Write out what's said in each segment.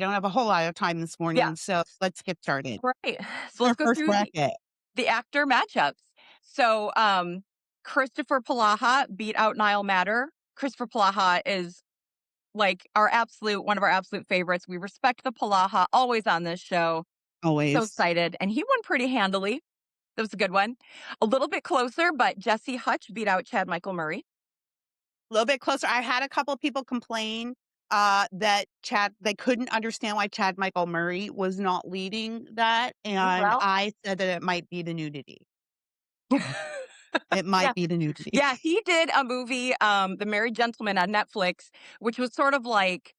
I don't have a whole lot of time this Yeah. morning, so let's get started. Right. So Our let's go first through bracket. the actor matchups. So Christopher Palaha beat out Niall Matter. Christopher Palaha is like one of our absolute favorites. We respect the Palaha, always on this show. So Always. excited. And he won pretty handily. That was a good one. A little bit closer, but Jesse Hutch beat out Chad Michael Murray. A little bit closer. I had a couple of people complain that they couldn't understand why Chad Michael Murray was not leading that. And Well, I said that it might be the nudity. It yeah. might be the nudity. Yeah, he did a movie, The Married Gentleman on Netflix, which was sort of like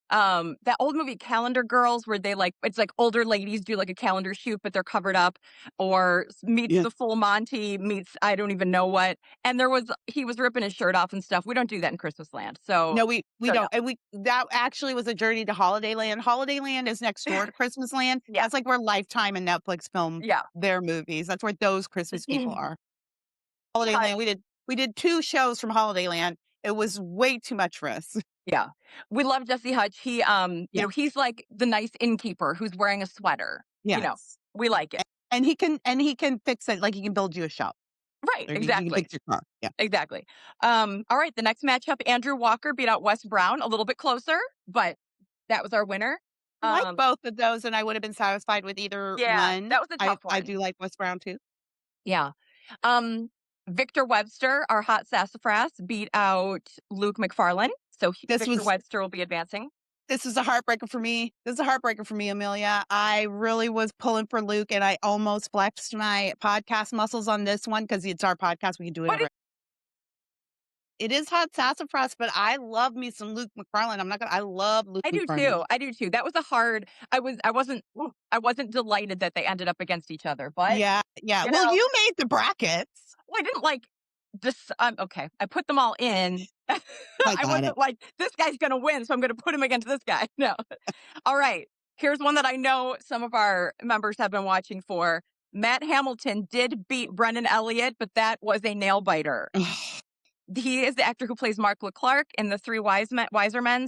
that old movie Calendar Girls where it's like older ladies do like a calendar shoot but they're covered up, or meets Yeah. the full Monty meets I don't even know what, and he was ripping his shirt off and stuff. We don't do that in Christmasland. So No, we no. don't. And that actually was a journey to Holidayland. Holidayland is next door to Christmasland. Yeah. That's like where Lifetime and Netflix film Yeah. their movies. That's where those Christmas people are. Holidayland. Hutch. We did 2 shows from Holidayland. It was way too much for us. Yeah. We love Jesse Hutch. Yeah. He's like the nice innkeeper who's wearing a sweater. Yes. We like it. And he can fix it, like, he can build you a shop, Right, or he can exactly. fix your car. Yeah. Exactly. All right, the next matchup, Andrew Walker beat out Wes Brown, a little bit closer, but that was our winner. I like Um, both of those, and I would have been satisfied with either yeah, one. that was a tough I one. do like Wes Brown too. Yeah. Um, Victor Webster, our hot sassafras, beat out Luke McFarlane. So This Victor was Webster will be advancing. this is a heartbreaker for me. This is a heartbreaker for me, Amelia. I really was pulling for Luke, and I almost flexed my podcast muscles on this one because it's our podcast. We can do But whatever. It is hot sassafras, but I love me some Luke McFarlane. I love Luke I do McFarlane. too. I do too. That was a hard. I wasn't delighted that they ended up against each other, but Yeah, yeah. you Well, know, you made the brackets. well, I didn't like this. Okay, I put them all in. I I got it. wasn't like, this guy's going to win, so I'm going to put him against this guy. No. All right. Here's one that I know some of our members have been watching for. Matt Hamilton did beat Brendan Elliott, but that was a nail biter. He is the actor who plays Mark Leclerc in the Three Wise Men, Wiser Men,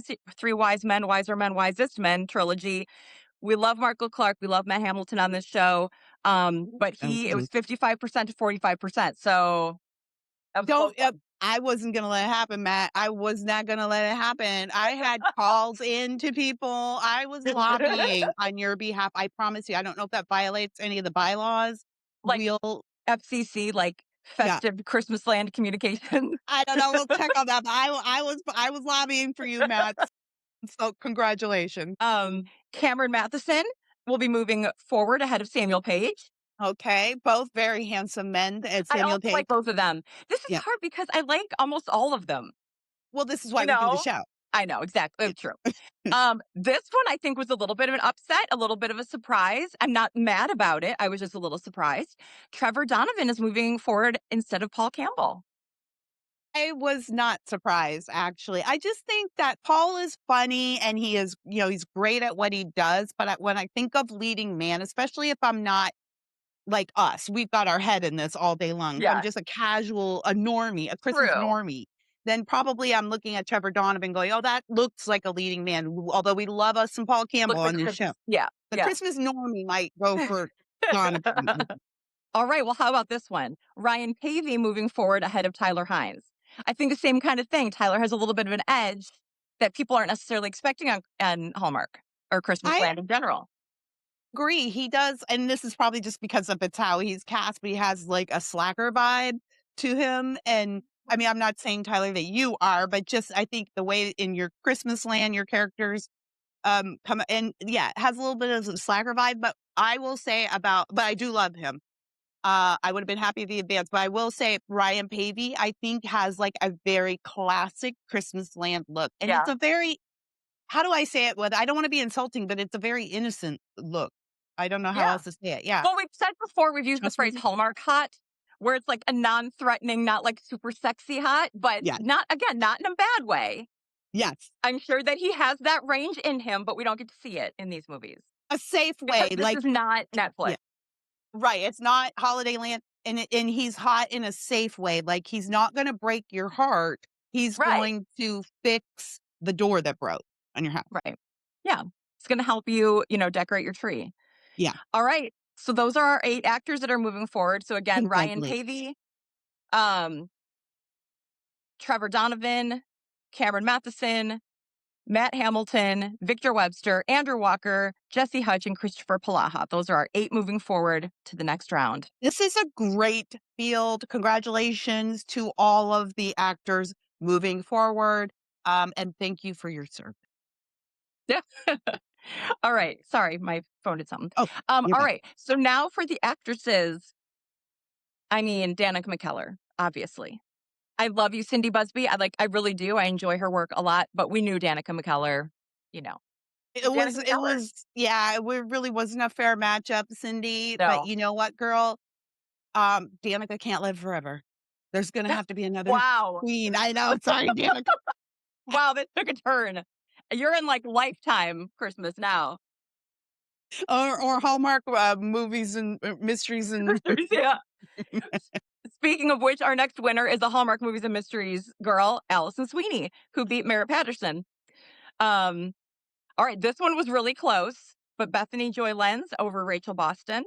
Wisest Men trilogy. We love Mark Leclerc. We love Matt Hamilton on this show. But it was 55% to 45%. So that was a close Don't one. I wasn't gonna let it happen, Matt. I was not gonna let it happen. I had calls in to people. I was lobbying on your behalf. I promise you. I don't know if that violates any of the bylaws. Like We'll FCC, like Yeah. festive Christmasland communication. I don't know. We'll check on that. But I was lobbying for you, Matt. So congratulations. um, Cameron Matheson will be moving forward ahead of Samuel Page. Okay. Both very handsome men. And I Samuel also Page. like both of them. This is Yeah. hard because I like almost all of them. Well, this is You why we do the know, show. I know exactly. It's true. This one I think was a little bit of an upset, a little bit of a surprise. I'm not mad about it. I was just a little surprised. Trevor Donovan is moving forward instead of Paul Campbell. I was not surprised, actually. I just think that Paul is funny and he is, he's great at what he does. But when I think of leading man, especially if I'm not like us, we've got our head in this all day long. If I'm Yeah, just a normie, a Christmas true. normie, then probably I'm looking at Trevor Donovan going, oh, that looks like a leading man. Although we love us some Paul Campbell Look, the on this Chris. show. Yeah, The yeah. Christmas normie might go for Donovan. All right. Well, how about this one? Ryan Pavey moving forward ahead of Tyler Hines. I think the same kind of thing. Tyler has a little bit of an edge that people aren't necessarily expecting on Hallmark or Christmas I Land in general. agree. He does, and this is probably just because of it's how he's cast, but he has like a slacker vibe to him. And I mean, I'm not saying Tyler that you are, but just I think the way in your Christmas land, your characters come and yeah, it has a little bit of a slacker vibe. But I will say but I do love him. I would have been happy if he advanced, but I will say Ryan Pavey, I think, has like a very classic Christmas land look. And it's Yeah. a very, how do I say it? I don't want to be insulting, but it's a very innocent look. I don't know how Yeah. else to say it. Yeah. Well, we've said before, we've used the phrase Trustworthy. Hallmark hot, where it's like a non-threatening, not like super sexy hot, but Yeah. not in a bad way. Yes. I'm sure that he has that range in him, but we don't get to see it in these movies A safe because way. this Like, is not Netflix. yeah, right. It's not Holiday Land. And he's hot in a safe way. Like, he's not going to break your heart. He's Right. going to fix the door that broke on your house. Right. Yeah. It's going to help you, decorate your tree. Yeah. All right. So those are our 8 actors that are moving forward. So again, Ryan Congratulations. Pavey, um, Trevor Donovan, Cameron Matheson, Matt Hamilton, Victor Webster, Andrew Walker, Jesse Hutch, and Christopher Palaha. Those are our 8 moving forward to the next round. This is a great field. Congratulations to all of the actors moving forward. And thank you for your service. Yeah. All right. Sorry, my phone did something. Oh, you're All fine. right. So now for the actresses, I mean, Danica McKellar, obviously. I love you, Cindy Busby. I really do. I enjoy her work a lot, but we knew Danica McKellar, you know, It Danica was it McKellar. was yeah, it really wasn't a fair matchup, Cindy, but No. you know what, girl? Danica can't live forever. There's gonna have to be another Wow. queen. I know, sorry, Danica. Wow, that took a turn. You're in like Lifetime Christmas now. Or Hallmark, movies and, mysteries and Yeah. Speaking of which, our next winner is a Hallmark Movies and Mysteries girl, Allison Sweeney, who beat Mara Patterson. Um, all right, this one was really close, but Bethany Joy Lenz over Rachel Boston.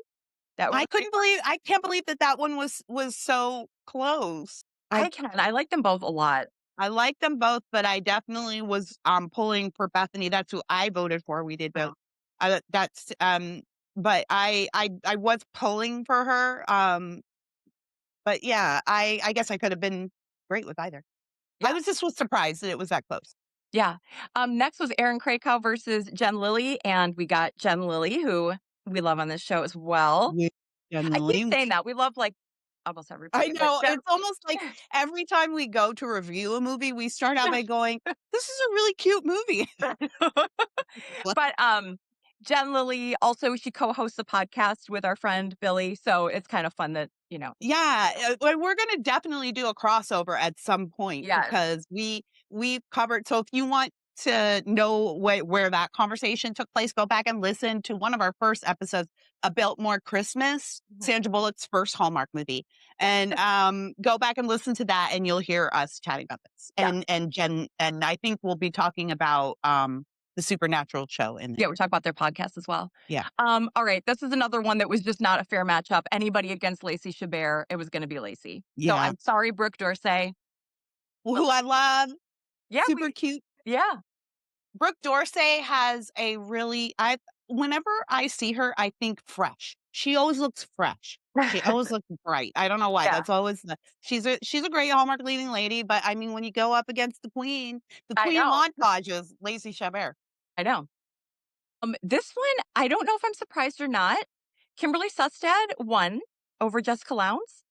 That was a big one. I can't believe that one was so close. I I like them both a lot. I like them both, but I definitely was, pulling for Bethany. That's who I voted for. We did vote. Oh, That's, but I was pulling for her. But yeah, I guess I could have been great with either. I yeah, was surprised that it was that close. yeah. Next was Erin Krakow versus Jen Lilly, and we got Jen Lilly, who we love on this show as well. Yeah, I keep generally. saying that we love like almost I everybody, but know, Jen. it's almost like every time we go to review a movie, we start out by going, "This is a really cute movie." But, Jen Lilly also, she co-hosts a podcast with our friend Billy, so it's kind of fun that, Yeah, and we're gonna definitely do a crossover at some point yes. because we've covered, so if you want to know where that conversation took place, go back and listen to one of our first episodes about more Christmas, Mhm. Sandra Bullock's first Hallmark movie. And go back and listen to that and you'll hear us chatting about this. Yeah. And Jen, and I think we'll be talking about the Supernatural show in Yeah, there. we talk about their podcast as well. Yeah. All right, this is another one that was just not a fair matchup. Anybody against Lacey Chabert, it was gonna be Lacey. So Yeah. I'm sorry, Brooke Dorsey, but Who I love, yeah, super cute. yeah. Brooke Dorsey has a really I whenever I see her, I think fresh. She always looks fresh. She always looks bright. I don't know why. Yeah, That's always she's a great Hallmark leading lady, but I mean when you go up against the I queen of know, montages, Lacey Chabert. I know. This one, I don't know if I'm surprised or not. Kimberly Sustad won over Jessica Lowndes.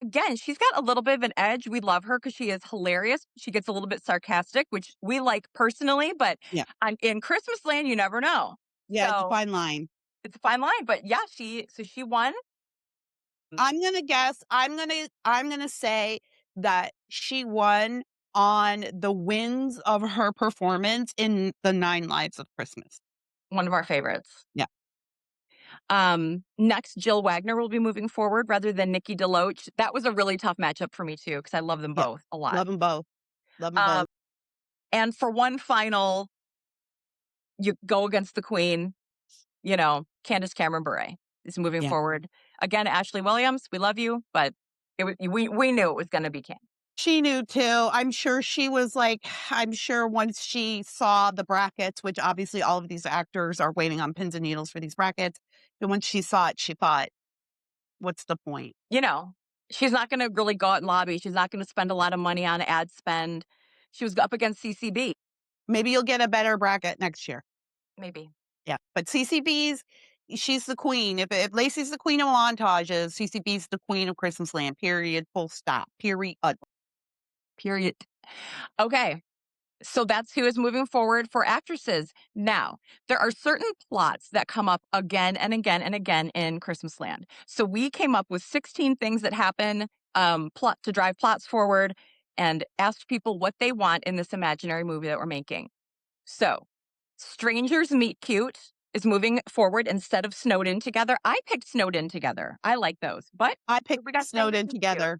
Again, she's got a little bit of an edge. We love her because she is hilarious. She gets a little bit sarcastic, which we like personally, but Yeah. in Christmasland, you never know. Yeah, it's a So fine line. it's a fine line. But yeah, she won. I'm gonna guess, I'm gonna say that she won on the wins of her performance in The Nine Lives of Christmas. One of our favorites. Yeah. Next, Jill Wagner will be moving forward rather than Nikki DeLoach. That was a really tough matchup for me too, because I love them Yeah. both a lot. Love them both. Love them Um, both. and for one final, you go against the queen, Candace Cameron Bure is moving Yeah. forward. Again, Ashley Williams, we love you, but we knew it was going to be Cam. She knew too. I'm sure she was like, I'm sure once she saw the brackets, which obviously all of these actors are waiting on pins and needles for these brackets. And once she saw it, she thought, what's the point? She's not going to really go out and lobby. She's not going to spend a lot of money on ad spend. She was up against CCB, Maybe you'll get a better bracket next year. maybe. Yeah. But CCB's, she's the queen. If Lacey's the queen of montages, CCB's the queen of Christmasland, period, full stop, period. Period. Okay. So that's who is moving forward for actresses. Now, there are certain plots that come up again and again and again in Christmasland. So we came up with 16 things that happen plot to drive plots forward and asked people what they want in this imaginary movie that we're making. So, Strangers Meet Cute is moving forward instead of Snowed In Together. I picked Snowed In Together. I like those. But I picked we got Snowed Strangers In Meet Cute. together.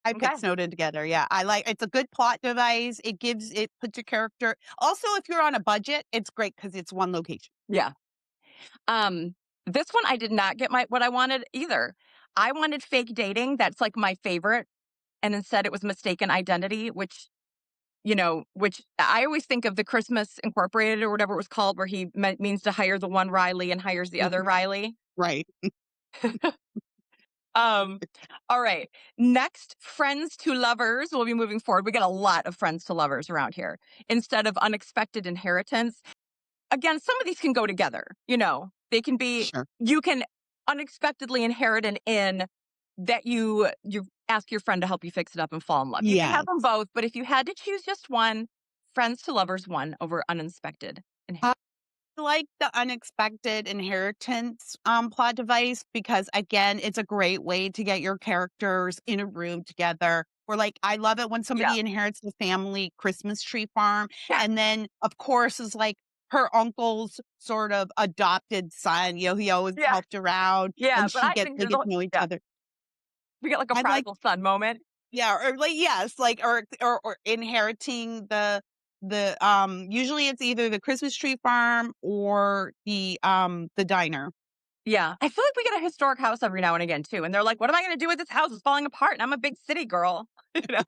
I Okay. put Snowden together, yeah. I like it's a good plot device. It puts your character also, if you're on a budget, it's great because it's one location. Yeah. Um, this one I did not get what I wanted either. I wanted fake dating. That's like my favorite. And instead it was mistaken identity, which, which I always think of the Christmas Incorporated or whatever it was called, where he means to hire the one Riley and hires the other Mhm. Riley. Right. Um, all right. Next, friends to lovers. We'll be moving forward. We get a lot of friends to lovers around here instead of unexpected inheritance. Again, some of these can go together. They can be, Sure. you can unexpectedly inherit an inn that you ask your friend to help you fix it up and fall in love. You can have them Yes. both, but if you had to choose just one, friends to lovers one over unexpected inheritance. Like the unexpected inheritance plot device because again it's a great way to get your characters in a room together or like I love it when Yeah. somebody inherits the family Christmas tree farm Yeah. and then of course is like her uncle's sort of adopted son, he always Yeah. helped around Yeah. and But I think they get to know each yeah, other. we get like a I like prodigal son moment. yeah, or like yes, like or inheriting usually it's either the Christmas tree farm or the diner. Yeah. I feel like we get a historic house every now and again too. And they're like, what am I going to do with this house? It's falling apart. And I'm a big city girl. you know,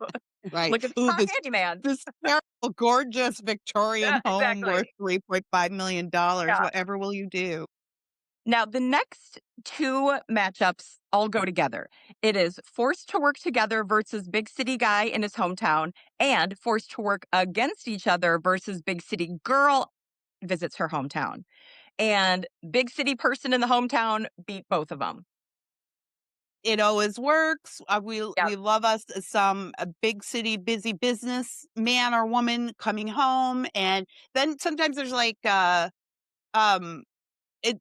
Right. Looking Ooh, for a handyman. this terrible, gorgeous Yeah, Victorian home worth exactly. $3.5 million. Yeah. Whatever will you do? Now, the next two matchups all go together. It is forced to work together versus big city guy in his hometown, and forced to work against each other versus big city girl visits her hometown. And big city person in the hometown beat both of them. It always works. Yeah. We love us some a big city busy business man or woman coming home, and then sometimes there's like um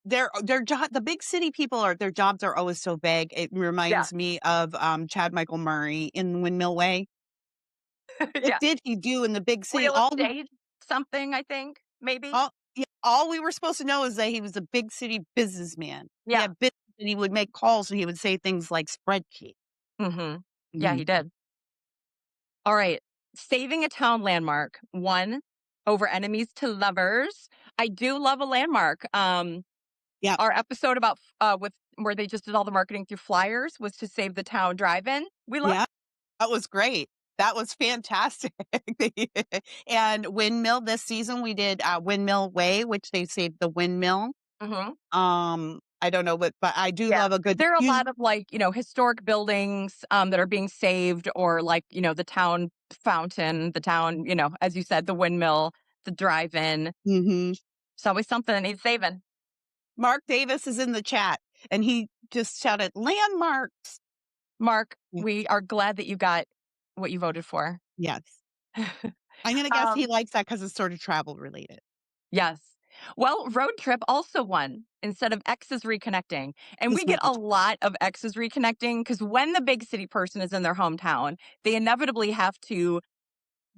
their job the big city people are their jobs are always so vague. It Yeah. reminds me of Chad Michael Murray in Windmill Way. What Yeah. did he do in the big city? Real estate, something, I think, maybe. All we were supposed to know is that he was a big city businessman. He Yeah. had business and he would make calls and he would say things like spreadsheet. Hmm. Yeah, he Mhm. did. All right. Saving a town landmark. One over enemies to lovers. I do love a landmark. Yeah, Our episode about with where they just did all the marketing through flyers was to save the town drive-in. We love. yeah, that was great. That was fantastic. And Windmill this season, we did, Windmill Way, which they saved the windmill. Mhm. I don't know, but I do Yeah. love a good There are a use lot of, like, historic buildings, that are being saved, or, like, the town fountain, the town, as you said, the windmill, the drive-in. mhm. It's always something that needs saving. Mark Davis is in the chat, and he just shouted, "Landmarks." Mark, Yeah, we are glad that you got what you voted for. yes. I'm gonna guess he Um, likes that because it's sort of travel related. yes. Well, road trip also won instead of exes reconnecting. And we This get a much. lot of exes reconnecting because when the big city person is in their hometown, they inevitably have to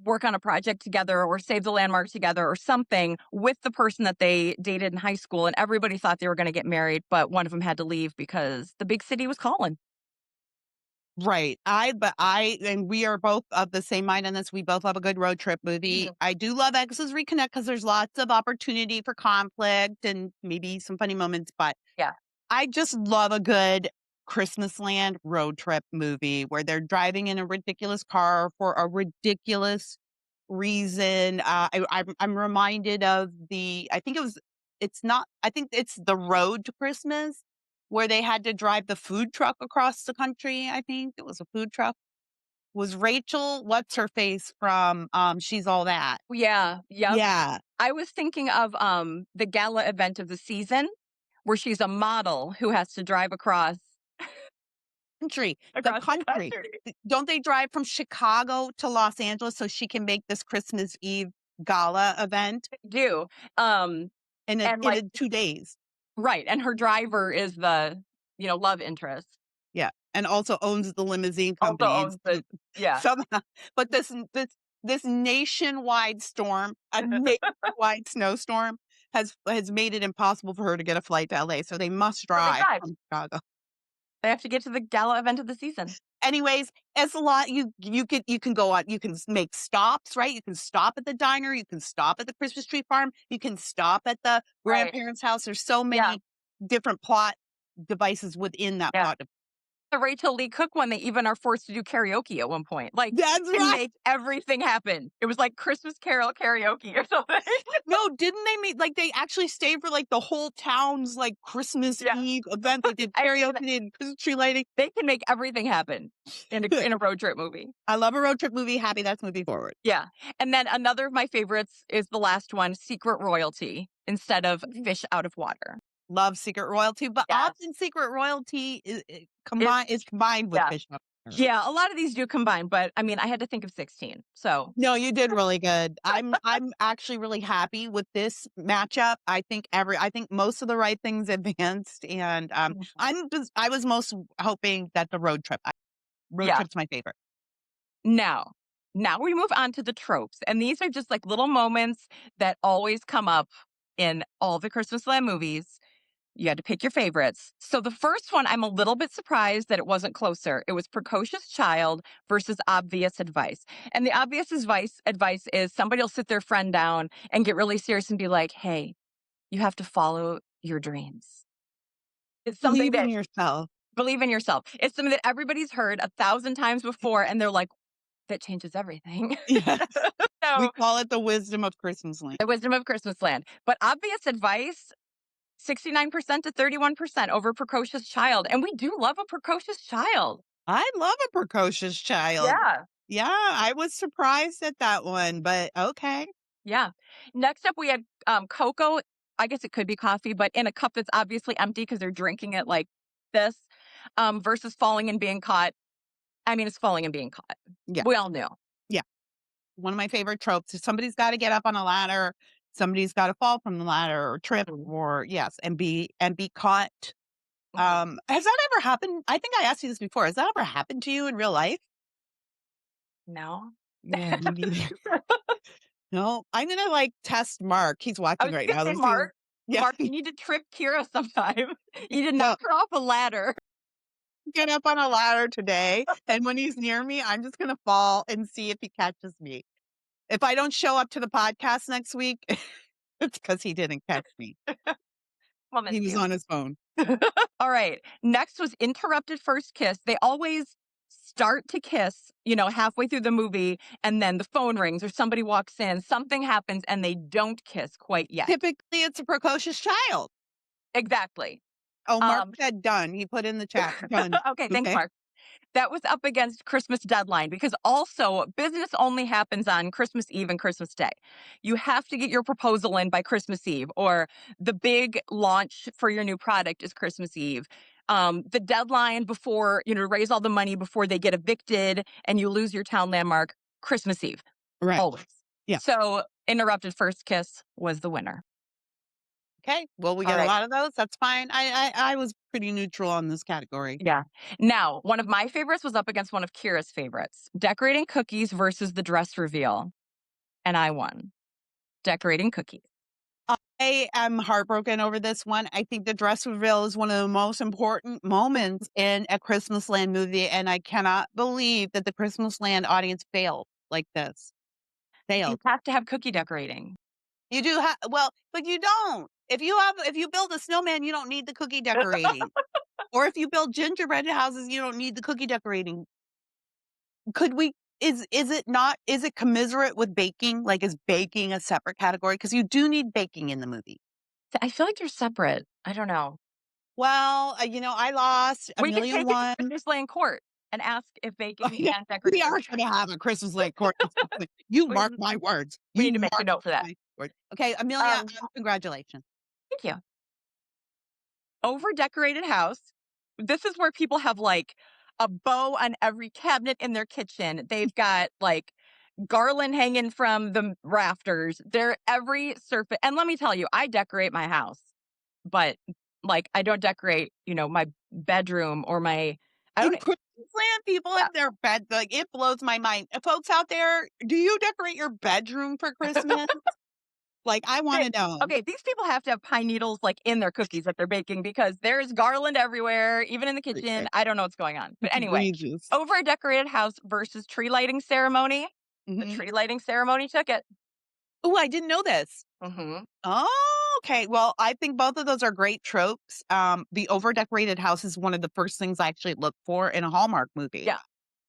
work on a project together or save the landmark together or something with the person that they dated in high school. And everybody thought they were going to get married, but one of them had to leave because the big city was calling. Right. And we are both of the same mind on this. We both love a good road trip movie. Mhm. I do love Exes Reconnect because there's lots of opportunity for conflict and maybe some funny moments, but Yeah. I just love a good Christmasland road trip movie where they're driving in a ridiculous car for a ridiculous reason. I'm reminded of I think it's The Road to Christmas where they had to drive the food truck across the country. I think it was a food truck. Was Rachel, what's her face from She's All That? Yeah. Yep. Yeah. I was thinking of the gala event of the season where she's a model who has to drive The across the country. country. Don't they drive from Chicago to Los Angeles so she can make this Christmas Eve gala event Do. Um and in like, a 2 days? right, and her driver is the, love interest. Yeah, and also owns the limousine Also company. owns the yeah. Somehow but this nationwide storm, a nationwide snowstorm has made it impossible for her to get a flight to LA, so they must So they drive drive. from Chicago. They have to get to the gala event of the season. Anyways, it's a lot. You can go on. You can make stops, right? You can stop at the diner. You can stop at the Christmas tree farm. You can stop at the Right. grandparents' house. There's so Yeah. many different plot devices within that Yeah. plot. The Rachel Lee Cook one, they even are forced to do karaoke at one point. Like, That's and right. make everything happen. It was like Christmas Carol karaoke or something. No, didn't they meet? Like they actually stayed for like the whole town's like Christmas Yeah. Eve event. They did I karaoke, mean, they did Christmas tree lighting. they can make everything happen in a road trip movie. I love a road trip movie. Happy that's moving forward. Yeah. And then another of my favorites is the last one, Secret Royalty, instead of Fish Out of Water. Love Secret Royalty, but Yes. often Secret Royalty is It's combined with yeah. Fish Out of Water. Yeah, a lot of these do combine, but I mean, I had to think of 16. So, No, you did really good. I'm actually really happy with this matchup. I think most of the right things advanced, and I was most hoping that the road yeah. trip's my favorite. Now, now we move on to the tropes. And these are just like little moments that always come up in all the Christmasland movies. You had to pick your favorites. So the first one, I'm a little bit surprised that it wasn't closer. It was precocious child versus obvious advice. And the obvious advice is somebody will sit their friend down and get really serious and be like, "Hey, you have to follow your dreams." It's something Believe in that yourself. believe in yourself. It's something that everybody's heard 1,000 times before, and they're like, that changes everything. Yes. We So, call it the wisdom of Christmasland. the wisdom of Christmasland. But obvious advice, 69% to 31% over precocious child. And we do love a precocious child. I love a precocious child. Yeah. Yeah, I was surprised at that one, but okay. Yeah. Next up, we had cocoa. I guess it could be coffee, but in a cup that's obviously empty because they're drinking it like this, versus falling and being caught. I mean, it's falling and being caught. Yeah. We all knew. Yeah. One of my favorite tropes is somebody's got to get up on a ladder, somebody's got to fall from the ladder or trip Mhm. or yes, and be caught. Mhm. Has that ever happened? I think I asked you this before. Has that ever happened to you in real life? No. Yeah, me neither. No, I'm gonna like test Mark. He's I watching was right gonna now. say, Let's see. Yeah, Mark, you need to trip Kira sometime. You did no, knock her off a ladder. get up on a ladder today, and when he's near me, I'm just gonna fall and see if he catches me. If I don't show up to the podcast next week, it's because he didn't catch me. We'll miss He was you. on his phone. All right. Next was interrupted first kiss. They always start to kiss, halfway through the movie, and then the phone rings or somebody walks in, something happens, and they don't kiss quite yet. Typically, it's a precocious child. Exactly. Oh, Mark Um, said done. He put in the chat, done. okay, thanks, Okay. Mark. That was up against Christmas deadline because also business only happens on Christmas Eve and Christmas Day. You have to get your proposal in by Christmas Eve, or the big launch for your new product is Christmas Eve. The deadline before, to raise all the money before they get evicted and you lose your town landmark, Christmas Eve, Right. always. Yeah. So, interrupted first kiss was the winner. Okay. Well, we All get a right. lot of those. That's fine. I was pretty neutral on this category. Yeah. Now, one of my favorites was up against one of Kira's favorites, decorating cookies versus the dress reveal. And I won. Decorating cookies. I am heartbroken over this one. I think the dress reveal is one of the most important moments in a Christmasland movie, and I cannot believe that the Christmasland audience failed like this. You Failed. have to have cookie decorating. You do have well, but you don't. If you build a snowman, you don't need the cookie decorating. Or if you build gingerbread houses, you don't need the cookie decorating. Could we is it not is it commiserate with baking? Like is baking a separate category? Because you do need baking in the movie. I feel like they're separate. I don't know. Well, I lost a We could million take it to one. Christmas Lane Court and ask if Oh, baking yeah. and We decorating are are going to have a Christmas lake court. You we, mark my words. we You need to make a mark note for that. my words. Okay, Amelia, Um, congratulations. thank you. Over decorated house. This is where people have like a bow on every cabinet in their kitchen. They've got like garland hanging from the rafters. They're every surface. And let me tell you, I decorate my house, but like I don't decorate, my bedroom or my. I In don't. Christmasland, people Yeah. have their bed. Like it blows my mind. Folks out there, do you decorate your bedroom for Christmas? Like, I They- wanna know. Okay, these people have to have pine needles like in their cookies that they're baking because there's garland everywhere, even in the kitchen. I don't know what's going on. But It's anyway, egregious. over a decorated house versus tree lighting ceremony. The Mhm. tree lighting ceremony took it. Ooh, I didn't know this. Hmm. Oh, okay. Well, I think both of those are great tropes. The over-decorated house is one of the first things I actually look for in a Hallmark movie. Yeah,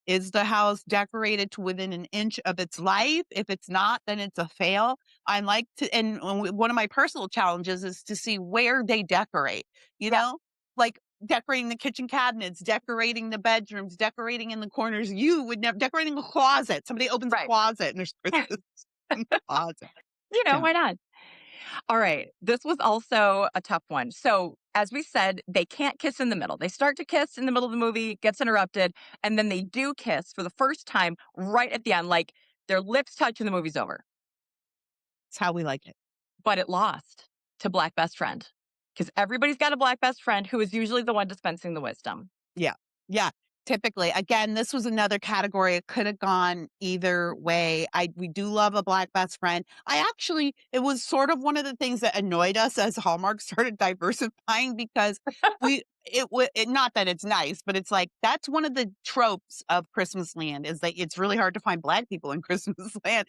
Is the house decorated to within an inch of its life? If it's not, then it's a fail. I like to, and one of my personal challenges is to see where they decorate, you yeah, know, like decorating the kitchen cabinets, decorating the bedrooms, decorating in the corners. You would never decorating a closet. Somebody opens a right. closet and there's Christmas in the closet. Yeah. Why not? All right. This was also a tough one. So, as we said, they can't kiss in the middle. They start to kiss in the middle of the movie, gets interrupted, and then they do kiss for the first time right at the end. Like their lips touch and the movie's over. It's how we like it. But it lost to Black Best Friend because everybody's got a Black Best Friend who is usually the one dispensing the wisdom. Yeah. Yeah. Typically, again, this was another category. It could have gone either way. We do love a black best friend. It was sort of one of the things that annoyed us as Hallmark started diversifying because not that it's nice, but it's like that's one of the tropes of Christmasland is that it's really hard to find black people in Christmasland,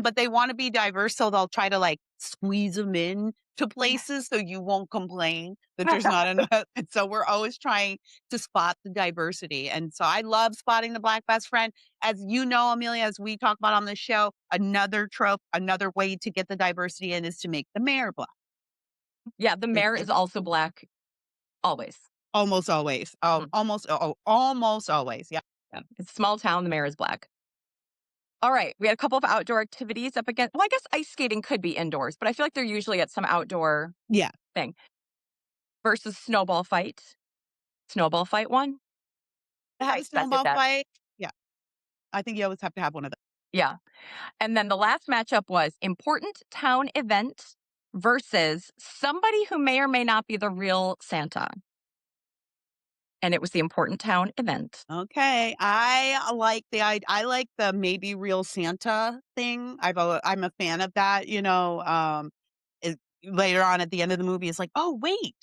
but they want to be diverse, so they'll try to like squeeze them in to places so you won't complain that there's not enough. And so we're always trying to spot the diversity. And so I love spotting the black best friend. As you know, Amelia, as we talk about on the show, another trope, another way to get the diversity in is to make the mayor black. Yeah, the mayor is also Black always. Almost always. Mm. Almost always. Yeah. Yeah. It's a small town. The mayor is Black. All right. We had a couple of outdoor activities up against. Well, I guess ice skating could be indoors, but I feel like they're usually at some outdoor Yeah. thing versus snowball fight. Snowball fight one. To have I a expected snowball that. fight. Yeah. I think you always have to have one of those. Yeah. And then the last matchup was important town event versus somebody who may or may not be the real Santa. And it was the important town event. Okay. I like the maybe real Santa thing. I'm a fan of that, later on at the end of the movie it's like, "Oh, wait.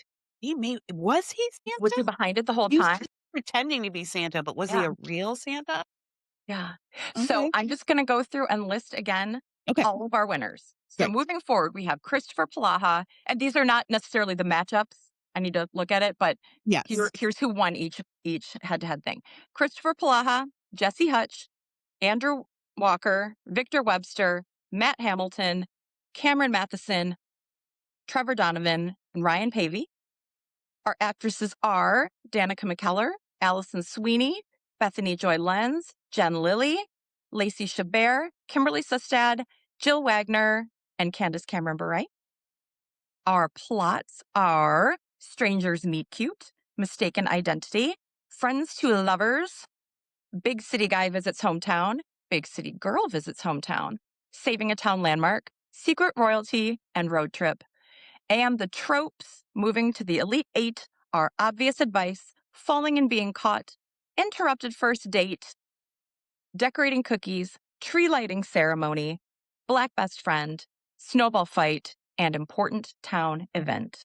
Was he Was Santa? he behind it the whole He was time? just pretending to be Santa, but was he Yeah. a real Santa?" Yeah. So Okay. I'm just going to go through and list again Okay. all of our winners. So Great. moving forward, we have Christopher Palaha, and these are not necessarily the matchups. I need to look at it, but Yes. here's who won each head to head thing. Christopher Palaha, Jesse Hutch, Andrew Walker, Victor Webster, Matt Hamilton, Cameron Matheson, Trevor Donovan, and Ryan Pavey. Our actresses are Danica McKellar, Allison Sweeney, Bethany Joy Lenz, Jen Lilly, Lacey Chabert, Kimberly Sustad, Jill Wagner, and Candace Cameron Bure. Our plots are Strangers Meet Cute, Mistaken Identity, Friends to Lovers, Big City Guy Visits Hometown, Big City Girl Visits Hometown, Saving a Town Landmark, Secret Royalty, and Road Trip. And the tropes moving to the Elite Eight are obvious advice, falling and being caught, interrupted first date, decorating cookies, tree lighting ceremony, black best friend, snowball fight, and important town event.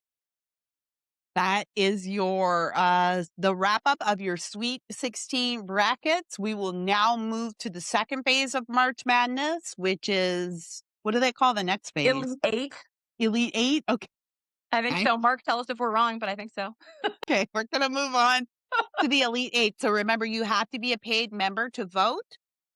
That is the wrap up of your Sweet 16 brackets. We will now move to the second phase of March Madness, which is what do they call the next phase? Elite Eight. Elite 8? Okay. I think so. Mark, tell us if we're wrong, but I think so. Okay, we're gonna move on to the Elite 8. So remember, you have to be a paid member to vote.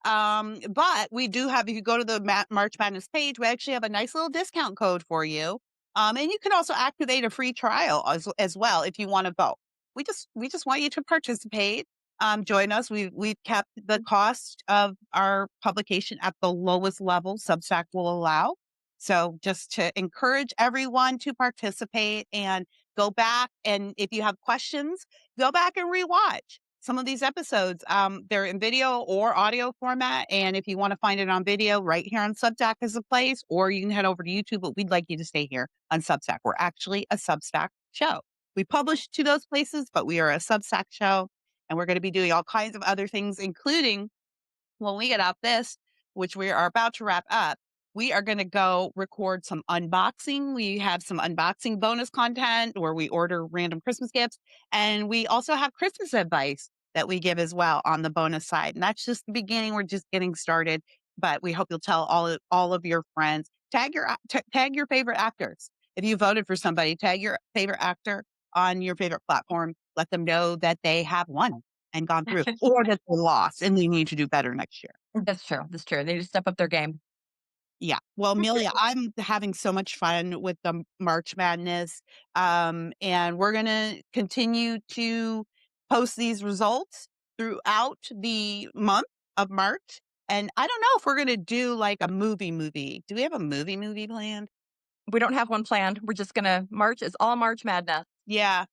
But we do have, if you go to the March Madness page, we actually have a nice little discount code for you. And you can also activate a free trial as well if you want to vote. We just want you to participate. Join us. We've kept the cost of our publication at the lowest level Substack will allow. So just to encourage everyone to participate and go back. And if you have questions, go back and rewatch some of these episodes. They're in video or audio format. And if you want to find it on video, right here on Substack is a place, or you can head over to YouTube, but we'd like you to stay here on Substack. We're actually a Substack show. We publish to those places, but we are a Substack show. And we're going to be doing all kinds of other things, including when we get out this, which we are about to wrap up. we are going to go record some unboxing. We have some unboxing bonus content where we order random Christmas gifts. And we also have Christmas advice that we give as well on the bonus side. And that's just the beginning. We're just getting started, but we hope you'll tell all of your friends. Tag your favorite actors. If you voted for somebody, tag your favorite actor on your favorite platform. Let them know that they have won and gone through, or that they lost and they need to do better next year. That's true. That's true. They need to step up their game. Yeah. Well, Amelia, I'm having so much fun with the March Madness. And we're going to continue to post these results throughout the month of March. And I don't know if we're going to do like a movie. Do we have a movie planned? We don't have one planned. We're just gonna March is all March Madness. Yeah.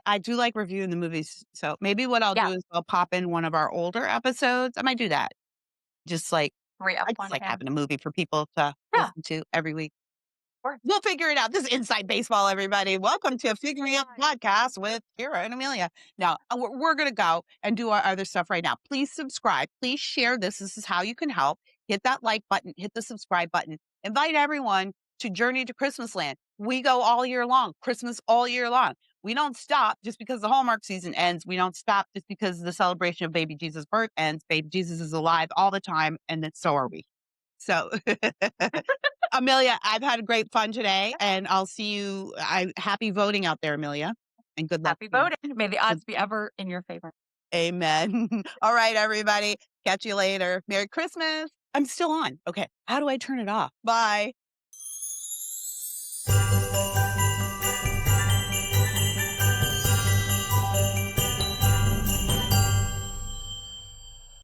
I do like reviewing the movies. So maybe what I'll do Yeah, is I'll pop in one of our older episodes. I might do that. Just like, re-up I just one. like Yeah, having a movie for people to yeah, listen to every week. of course. We'll figure it out. This is Inside Baseball, everybody. Welcome to Figuring Out the Podcast with Kira and Amelia. Now, we're going to go and do our other stuff right now. Please subscribe. Please share this. This is how you can help. Hit that like button, hit the subscribe button. Invite everyone to Journey to Christmasland. We go all year long, Christmas all year long. We don't stop just because the Hallmark season ends. We don't stop just because the celebration of baby Jesus' birth ends. Baby Jesus is alive all the time, and then so are we. So, Amelia, I've had great fun today, and I'll see you. Happy voting out there, Amelia, and good luck Happy to you. voting. May the Good- odds be ever in your favor. Amen. All right, everybody. Catch you later. Merry Christmas. I'm still on. Okay. How do I turn it off? Bye.